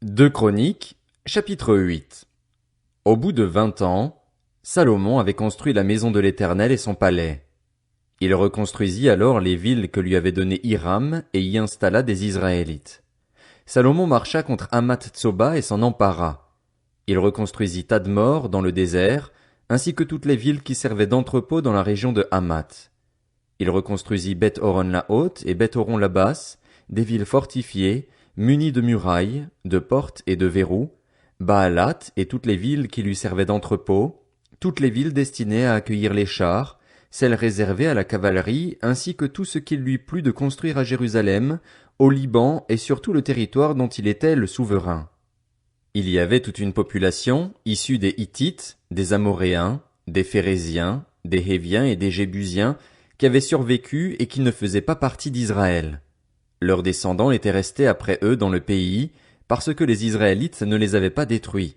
Deux Chroniques, chapitre 8. Au bout de 20 ans, Salomon avait construit la maison de l'Éternel et son palais. Il reconstruisit alors les villes que lui avait données Hiram et y installa des Israélites. Salomon marcha contre Hamath-Tsoba et s'en empara. Il reconstruisit Tadmor dans le désert, ainsi que toutes les villes qui servaient d'entrepôt dans la région de Hamath. Il reconstruisit Beth-Horon la haute et Beth-Horon la basse, des villes fortifiées, munies de murailles, de portes et de verrous, Baalat et toutes les villes qui lui servaient d'entrepôt, toutes les villes destinées à accueillir les chars, celles réservées à la cavalerie, ainsi que tout ce qu'il lui plut de construire à Jérusalem, au Liban et sur tout le territoire dont il était le souverain. Il y avait toute une population, issue des Hittites, des Amoréens, des Phéréziens, des Héviens et des Jébusiens, qui avaient survécu et qui ne faisaient pas partie d'Israël. Leurs descendants étaient restés après eux dans le pays, parce que les Israélites ne les avaient pas détruits.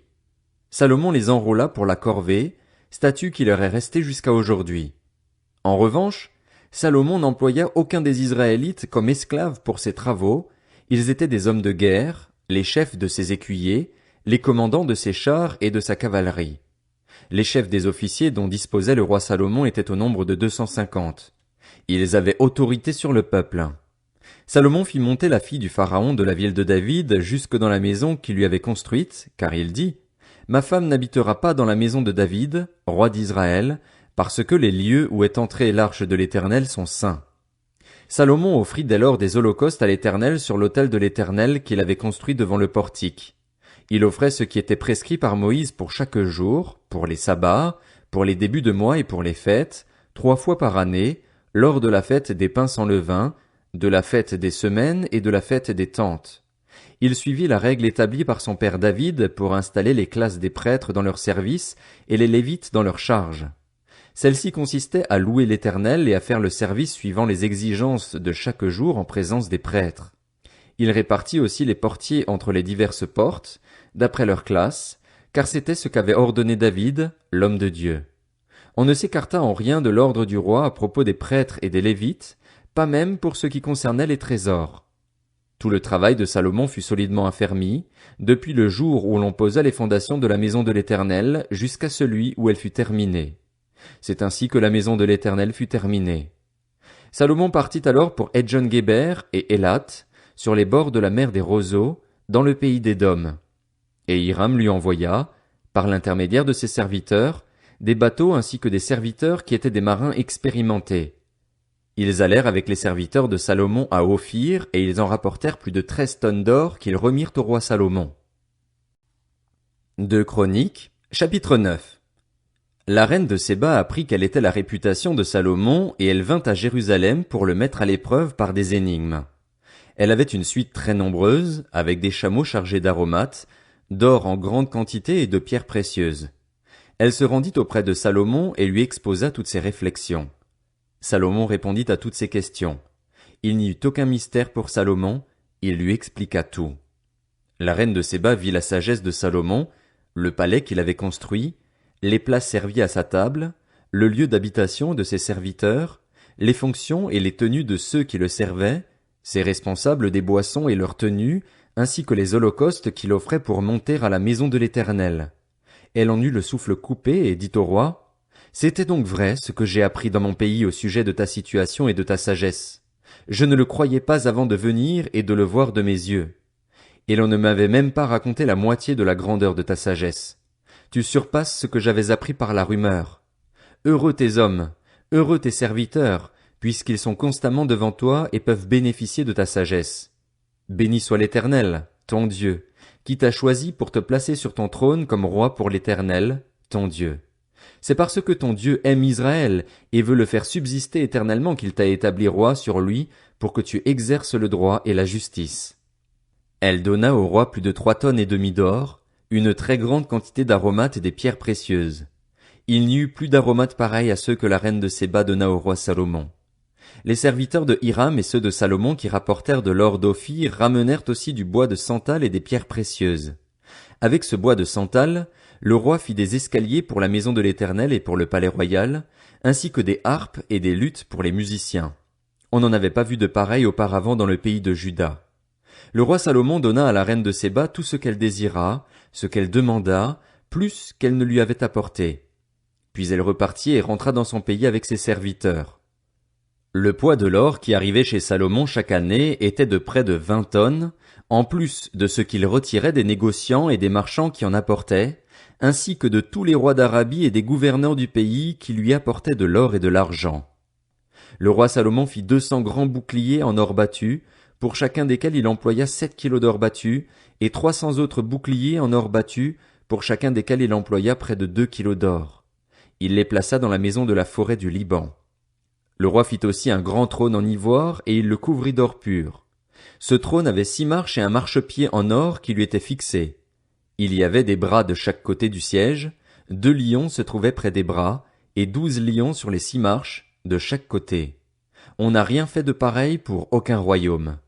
Salomon les enrôla pour la corvée, statut qui leur est resté jusqu'à aujourd'hui. En revanche, Salomon n'employa aucun des Israélites comme esclaves pour ses travaux, ils étaient des hommes de guerre, les chefs de ses écuyers, les commandants de ses chars et de sa cavalerie. Les chefs des officiers dont disposait le roi Salomon étaient au nombre de 250. Ils avaient autorité sur le peuple. Salomon fit monter la fille du pharaon de la ville de David jusque dans la maison qu'il lui avait construite, car il dit, « Ma femme n'habitera pas dans la maison de David, roi d'Israël, parce que les lieux où est entrée l'arche de l'Éternel sont saints. » Salomon offrit dès lors des holocaustes à l'Éternel sur l'autel de l'Éternel qu'il avait construit devant le portique. Il offrait ce qui était prescrit par Moïse pour chaque jour, pour les sabbats, pour les débuts de mois et pour les fêtes, 3 fois par année, lors de la fête des pains sans levain, de la fête des semaines et de la fête des tentes. Il suivit la règle établie par son père David pour installer les classes des prêtres dans leur service et les Lévites dans leur charge. Celle-ci consistait à louer l'Éternel et à faire le service suivant les exigences de chaque jour en présence des prêtres. Il répartit aussi les portiers entre les diverses portes, d'après leur classe, car c'était ce qu'avait ordonné David, l'homme de Dieu. On ne s'écarta en rien de l'ordre du roi à propos des prêtres et des Lévites, pas même pour ce qui concernait les trésors. Tout le travail de Salomon fut solidement affermi, depuis le jour où l'on posa les fondations de la maison de l'Éternel jusqu'à celui où elle fut terminée. C'est ainsi que la maison de l'Éternel fut terminée. Salomon partit alors pour Edjon-Guéber et Élat, sur les bords de la mer des roseaux, dans le pays d'Édom. Et Hiram lui envoya, par l'intermédiaire de ses serviteurs, des bateaux ainsi que des serviteurs qui étaient des marins expérimentés. Ils allèrent avec les serviteurs de Salomon à Ophir et ils en rapportèrent plus de 13 tonnes d'or qu'ils remirent au roi Salomon. Deux Chroniques, chapitre 9. La reine de Séba apprit quelle était la réputation de Salomon et elle vint à Jérusalem pour le mettre à l'épreuve par des énigmes. Elle avait une suite très nombreuse, avec des chameaux chargés d'aromates, d'or en grande quantité et de pierres précieuses. Elle se rendit auprès de Salomon et lui exposa toutes ses réflexions. Salomon répondit à toutes ses questions. Il n'y eut aucun mystère pour Salomon, il lui expliqua tout. La reine de Séba vit la sagesse de Salomon, le palais qu'il avait construit, les plats servis à sa table, le lieu d'habitation de ses serviteurs, les fonctions et les tenues de ceux qui le servaient, ses responsables des boissons et leurs tenues, ainsi que les holocaustes qu'il offrait pour monter à la maison de l'Éternel. Elle en eut le souffle coupé et dit au roi, « C'était donc vrai ce que j'ai appris dans mon pays au sujet de ta situation et de ta sagesse. Je ne le croyais pas avant de venir et de le voir de mes yeux. Et l'on ne m'avait même pas raconté la moitié de la grandeur de ta sagesse. Tu surpasses ce que j'avais appris par la rumeur. Heureux tes hommes, heureux tes serviteurs, puisqu'ils sont constamment devant toi et peuvent bénéficier de ta sagesse. Béni soit l'Éternel, ton Dieu, qui t'a choisi pour te placer sur ton trône comme roi pour l'Éternel, ton Dieu. C'est parce que ton Dieu aime Israël et veut le faire subsister éternellement qu'il t'a établi roi sur lui pour que tu exerces le droit et la justice. » Elle donna au roi plus de 3,5 tonnes d'or, une très grande quantité d'aromates et des pierres précieuses. Il n'y eut plus d'aromates pareils à ceux que la reine de Séba donna au roi Salomon. Les serviteurs de Hiram et ceux de Salomon qui rapportèrent de l'or d'Ophir ramenèrent aussi du bois de santal et des pierres précieuses. Avec ce bois de santal, le roi fit des escaliers pour la maison de l'Éternel et pour le palais royal, ainsi que des harpes et des luttes pour les musiciens. On n'en avait pas vu de pareil auparavant dans le pays de Juda. Le roi Salomon donna à la reine de Séba tout ce qu'elle désira, ce qu'elle demanda, plus qu'elle ne lui avait apporté. Puis elle repartit et rentra dans son pays avec ses serviteurs. Le poids de l'or qui arrivait chez Salomon chaque année était de près de 20 tonnes, en plus de ce qu'il retirait des négociants et des marchands qui en apportaient, ainsi que de tous les rois d'Arabie et des gouverneurs du pays qui lui apportaient de l'or et de l'argent. Le roi Salomon fit 200 grands boucliers en or battu, pour chacun desquels il employa 7 kilos d'or battu, et 300 autres boucliers en or battu, pour chacun desquels il employa près de 2 kilos d'or. Il les plaça dans la maison de la forêt du Liban. Le roi fit aussi un grand trône en ivoire, et il le couvrit d'or pur. Ce trône avait 6 marches et un marchepied en or qui lui était fixé. Il y avait des bras de chaque côté du siège, 2 lions se trouvaient près des bras, et 12 lions sur les 6 marches, de chaque côté. On n'a rien fait de pareil pour aucun royaume.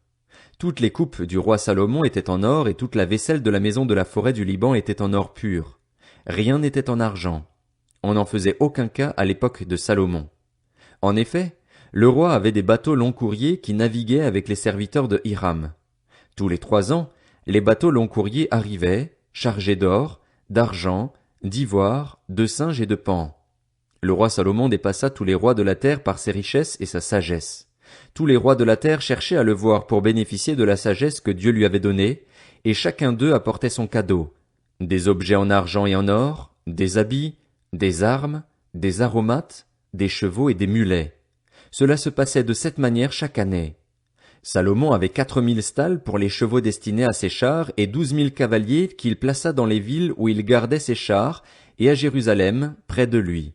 Toutes les coupes du roi Salomon étaient en or et toute la vaisselle de la maison de la forêt du Liban était en or pur. Rien n'était en argent. On n'en faisait aucun cas à l'époque de Salomon. En effet, le roi avait des bateaux long courriers qui naviguaient avec les serviteurs de Hiram. Tous les 3 ans, les bateaux long courriers arrivaient, chargés d'or, d'argent, d'ivoire, de singes et de paons. Le roi Salomon dépassa tous les rois de la terre par ses richesses et sa sagesse. Tous les rois de la terre cherchaient à le voir pour bénéficier de la sagesse que Dieu lui avait donnée, et chacun d'eux apportait son cadeau. Des objets en argent et en or, des habits, des armes, des aromates, des chevaux et des mulets. Cela se passait de cette manière chaque année. Salomon avait 4000 stalles pour les chevaux destinés à ses chars et 12 000 cavaliers qu'il plaça dans les villes où il gardait ses chars et à Jérusalem, près de lui.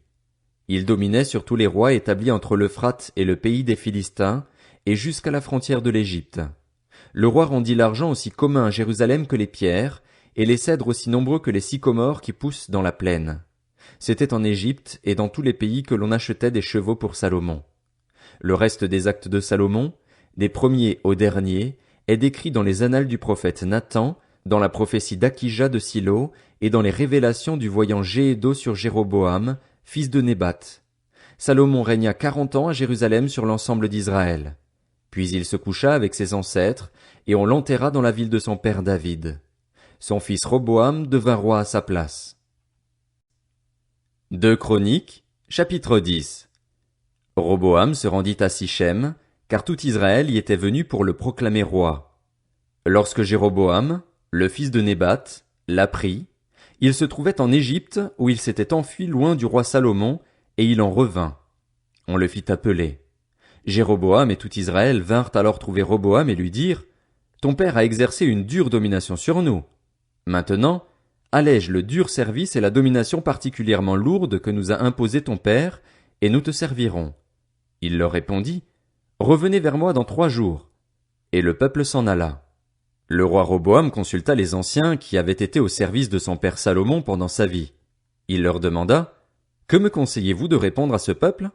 Il dominait sur tous les rois établis entre l'Euphrate et le pays des Philistins, et jusqu'à la frontière de l'Égypte. Le roi rendit l'argent aussi commun à Jérusalem que les pierres, et les cèdres aussi nombreux que les sycomores qui poussent dans la plaine. C'était en Égypte et dans tous les pays que l'on achetait des chevaux pour Salomon. Le reste des actes de Salomon, des premiers aux derniers, est décrit dans les annales du prophète Nathan, dans la prophétie d'Akija de Silo, et dans les révélations du voyant Jéhédo sur Jéroboam, fils de Nébat. Salomon régna 40 ans à Jérusalem sur l'ensemble d'Israël. Puis il se coucha avec ses ancêtres, et on l'enterra dans la ville de son père David. Son fils Roboam devint roi à sa place. 2 Chroniques, chapitre 10. Roboam se rendit à Sichem, car tout Israël y était venu pour le proclamer roi. Lorsque Jéroboam, le fils de Nébat, l'apprit, il se trouvait en Égypte, où il s'était enfui loin du roi Salomon, et il en revint. On le fit appeler. Jéroboam et tout Israël vinrent alors trouver Roboam et lui dirent, « Ton père a exercé une dure domination sur nous. Maintenant, allège le dur service et la domination particulièrement lourde que nous a imposé ton père, et nous te servirons. » Il leur répondit, « Revenez vers moi dans 3 jours. » Et le peuple s'en alla. Le roi Roboam consulta les anciens qui avaient été au service de son père Salomon pendant sa vie. Il leur demanda, « Que me conseillez-vous de répondre à ce peuple ? »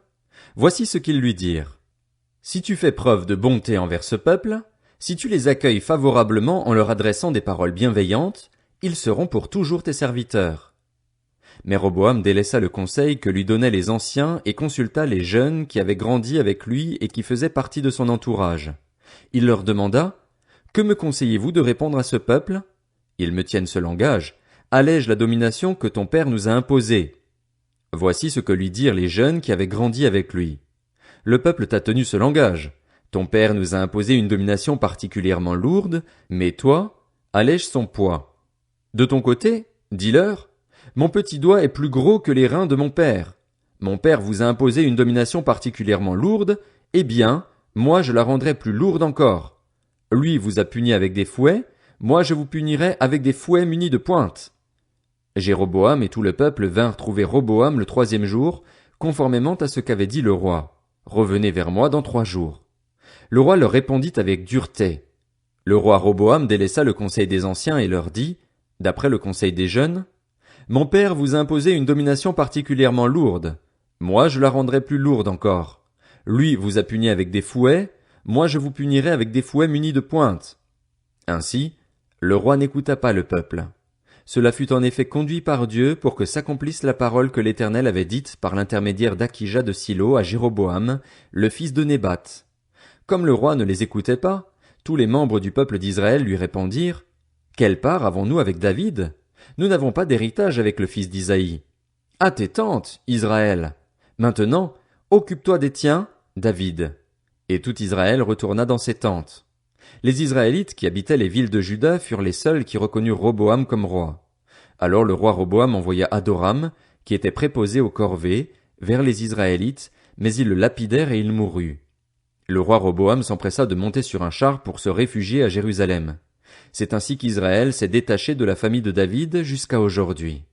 Voici ce qu'ils lui dirent. « Si tu fais preuve de bonté envers ce peuple, si tu les accueilles favorablement en leur adressant des paroles bienveillantes, ils seront pour toujours tes serviteurs. » Mais Roboam délaissa le conseil que lui donnaient les anciens et consulta les jeunes qui avaient grandi avec lui et qui faisaient partie de son entourage. Il leur demanda, « Que me conseillez-vous de répondre à ce peuple ? Ils me tiennent ce langage. Allège la domination que ton père nous a imposée. » Voici ce que lui dirent les jeunes qui avaient grandi avec lui. « Le peuple t'a tenu ce langage. Ton père nous a imposé une domination particulièrement lourde, mais toi, allège son poids. De ton côté, dis-leur, mon petit doigt est plus gros que les reins de mon père. Mon père vous a imposé une domination particulièrement lourde, eh bien, moi je la rendrai plus lourde encore. Lui vous a puni avec des fouets, moi je vous punirai avec des fouets munis de pointes. » Jéroboam et tout le peuple vinrent trouver Roboam le 3e jour, conformément à ce qu'avait dit le roi. « Revenez vers moi dans 3 jours. » Le roi leur répondit avec dureté. Le roi Roboam délaissa le conseil des anciens et leur dit, d'après le conseil des jeunes, « Mon père vous a imposé une domination particulièrement lourde. Moi je la rendrai plus lourde encore. Lui vous a puni avec des fouets, moi je vous punirai avec des fouets munis de pointes. » Ainsi, le roi n'écouta pas le peuple. Cela fut en effet conduit par Dieu pour que s'accomplisse la parole que l'Éternel avait dite par l'intermédiaire d'Akija de Silo à Jéroboam, le fils de Nébat. Comme le roi ne les écoutait pas, Tous les membres du peuple d'Israël lui répondirent, quelle part avons-nous avec David? Nous n'avons pas d'héritage avec le fils d'Isaïe. À tes tentes, Israël. Maintenant, occupe-toi des tiens, David. Et tout Israël retourna dans ses tentes. Les Israélites qui habitaient les villes de Juda furent les seuls qui reconnurent Roboam comme roi. Alors le roi Roboam envoya Adoram, qui était préposé aux corvées, vers les Israélites, mais ils le lapidèrent et il mourut. Le roi Roboam s'empressa de monter sur un char pour se réfugier à Jérusalem. C'est ainsi qu'Israël s'est détaché de la famille de David jusqu'à aujourd'hui.